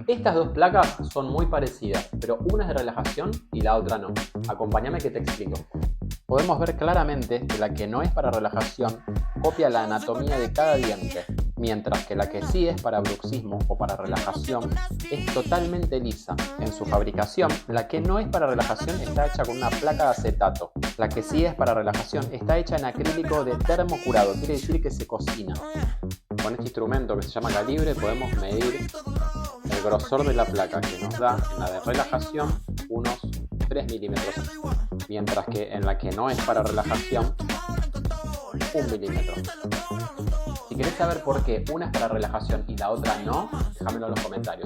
Estas dos placas son muy parecidas, pero una es de relajación y la otra no. Acompáñame que te explico. Podemos ver claramente que la que no es para relajación copia la anatomía de cada diente, mientras que la que sí es para bruxismo o para relajación es totalmente lisa. En su fabricación, la que no es para relajación está hecha con una placa de acetato. La que sí es para relajación está hecha en acrílico de termocurado, quiere decir que se cocina. Con este instrumento que se llama calibre podemos medir el grosor de la placa, que nos da en la de relajación unos 3 milímetros, mientras que en la que no es para relajación 1 milímetro. Si querés saber por qué una es para relajación y la otra no, déjamelo en los comentarios.